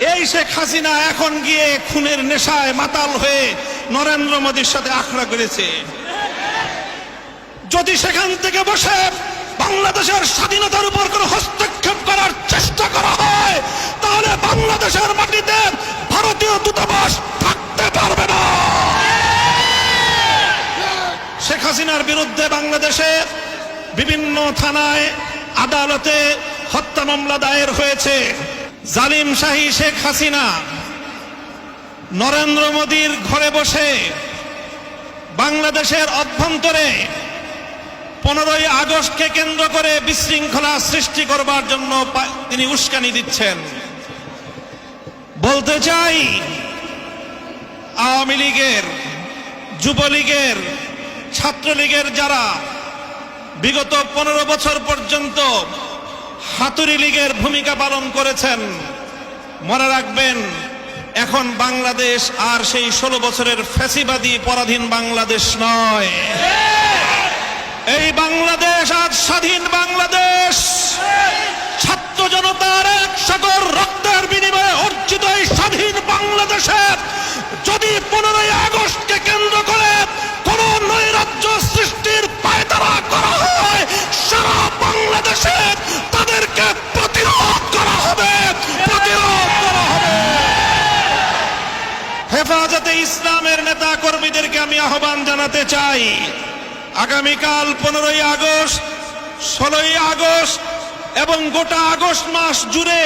এই শেখ হাসিনা এখন গিয়ে খুনের নেশায় মাতাল হয়ে নরেন্দ্র মোদীর সাথে আখড়া করেছে। যদি সেখান থেকে বসে বাংলাদেশের স্বাধীনতার উপর কোনো হস্তক্ষেপ করার চেষ্টা করা হয়, তাহলে বাংলাদেশের মাটিতে ভারতীয় দূতাবাস থাকতে পারবে না। শেখ হাসিনার বিরুদ্ধে বাংলাদেশে বিভিন্ন থানায় আদালতে হত্যা মামলা দায়ের হয়েছে। জালিম শাহী শেখ হাসিনা নরেন্দ্র মোদীর ঘরে বসে বাংলাদেশের অভ্যন্তরে 15ই আগস্টকে কেন্দ্র করে বিশৃঙ্খলা সৃষ্টি করবার জন্য তিনি উস্কানি দিচ্ছেন। বলতে চাই, আওয়ামী লীগের, যুবলীগের, ছাত্রলীগের যারা বিগত 15 বছর পর্যন্ত হাতুড়ি লীগের ভূমিকা পালন করেছেন, মনে রাখবেন এখন বাংলাদেশ আর সেই 16 বছরের ফ্যাসিবাদী পরাধীন বাংলাদেশ নয়। এই বাংলাদেশ আজ স্বাধীন বাংলাদেশ। ছাত্র জনতার এক সাগর রক্তের বিনিময়ে অর্জিত এই স্বাধীন বাংলাদেশে যদি 15ই আগস্টকে কেন্দ্র করে কোন নৈরাজ্য সৃষ্টির পায়তারা করা হয়, সারা বাংলাদেশে তাদেরকে প্রতিরোধ করা হবে। হেফাজতে ইসলামের নেতা কর্মীদেরকে আমি আহ্বান জানাতে চাই, আগামীকাল 15ই আগস্ট, 16ই আগস্ট এবং গোটা আগস্ট মাস জুড়ে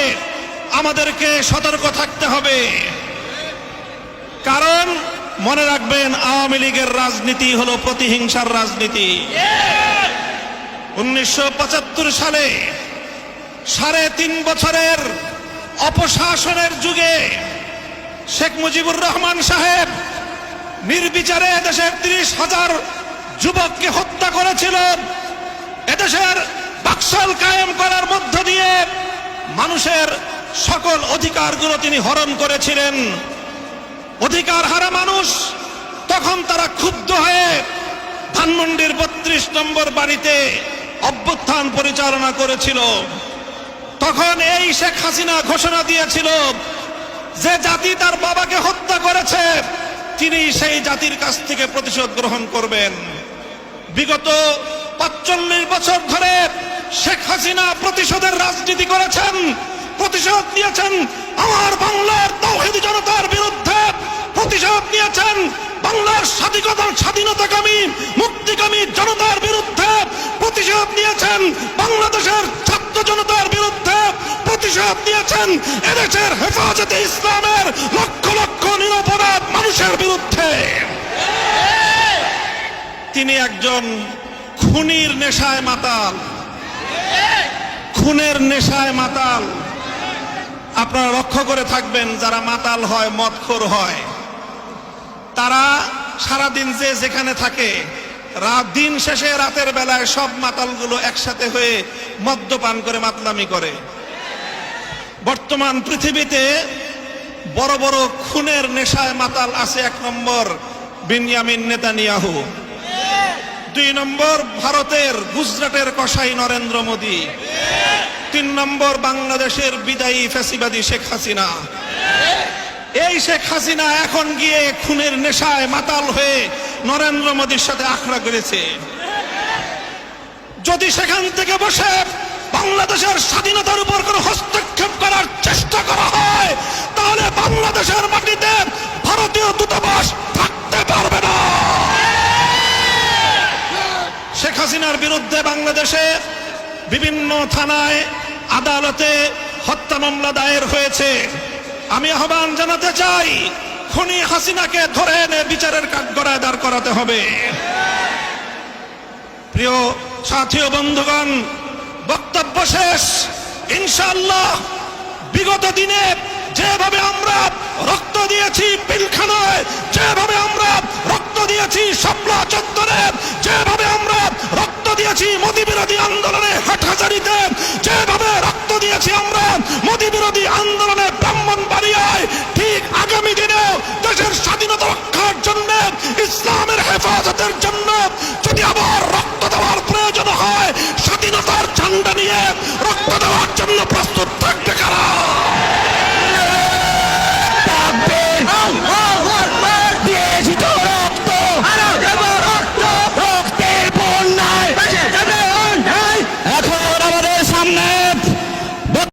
আমাদেরকে সতর্ক থাকতে হবে। কারণ মনে রাখবেন, আওয়ামী লীগের রাজনীতি হলো প্রতিহিংসার রাজনীতি। 1975 সালে 3.5 বছরের অপশাসনের যুগে শেখ মুজিবুর রহমান সাহেব নির্বিচারে দেশের 30,000 যুবককে হত্যা করেছিল। এদেশের বাকশাল কায়েম করার মধ্য দিয়ে মানুষের সকল অধিকারগুলো তিনি হরণ করেছিলেন। অধিকার হারা মানুষ তখন তারা ক্ষুব্ধ হয়ে ধানমন্ডির 32 নম্বর বাড়িতে অভ্যুত্থান পরিচালনা করেছিল। তখন এই শেখ হাসিনা ঘোষণা দিয়েছিল যে জাতি তার বাবাকে হত্যা করেছে তিনি সেই জাতির কাছ থেকে প্রতিশোধ গ্রহণ করবেন। বিগত 45 বছর ধরে শেখ হাসিনা প্রতিশোধের রাজনীতি করেছেন, প্রতিশোধ নিয়েছেন আমার বাংলার তাওহীদি জনতার বিরুদ্ধে, প্রতিশোধ নিয়েছেন বাংলার স্বাধীনতাকামী মুক্তিকামী জনতার বিরুদ্ধে, প্রতিশোধ নিয়েছেন বাংলাদেশের ছাত্র জনতার বিরুদ্ধে, প্রতিশোধ নিয়েছেন এদেশের হেফাজতে ইসলামের লক্ষ লক্ষ নিরপরাধ মানুষের বিরুদ্ধে। তিনি একজন খুনির নেশায় মাতাল, খুনের নেশায় মাতাল। আপনারা লক্ষ্য করে থাকবেন, যারা মাতাল হয়, মদখোর হয়, তারা সারাদিন যে যেখানে থাকে, দিন শেষে রাতের বেলায় সব মাতালগুলো একসাথে হয়ে মদ্যপান করে মাতলামি করে। বর্তমান পৃথিবীতে বড় বড় খুনের নেশায় মাতাল আছে। 1 নম্বর বিনিয়ামিন নেতানিয়াহু, 2 নম্বর ভারতের গুজরাটের কসাই নরেন্দ্র মোদী, 3 নম্বর বাংলাদেশের বিদায়ী ফ্যাসিবাদী শেখ হাসিনা। এই শেখ হাসিনা এখন গিয়ে খুনের নেশায় মাতাল হয়ে নরেন্দ্র মোদীর সাথে আখড়া করেছে। যদি সেখান থেকে বসে বাংলাদেশের স্বাধীনতার উপর কোনো হস্তক্ষেপ করার চেষ্টা করা হয়, তাহলে বাংলাদেশের মাটিতে ভারতীয় দূতাবাস থাকতে পারবে না। শেখ হাসিনার বিরুদ্ধে বাংলাদেশে বিভিন্ন থানায় আদালতে হত্যা মামলা দায়ের হয়েছে। আমি আহ্বান জানাতে চাই, খুনি হাসিনাকে ধরে এনে বিচারের কাঠগড়ায় দাঁড় করাতে হবে। প্রিয় সাথী ও বন্ধুগণ, বক্তব্য শেষ। ইনশাআল্লাহ বিগত দিনে যেভাবে আমরা রক্ত দিয়েছি পিলখানায়, যেভাবে আমরা রক্ত দিয়েছি শাপলা চত্বরে, যেভাবে আমরা রক্ত দিয়েছি মোদী বিরোধী আন্দোলনে হাটহাজারীতে, যেভাবে রক্ত দিয়েছি আমরা মোদী বিরোধী আন্দোলনে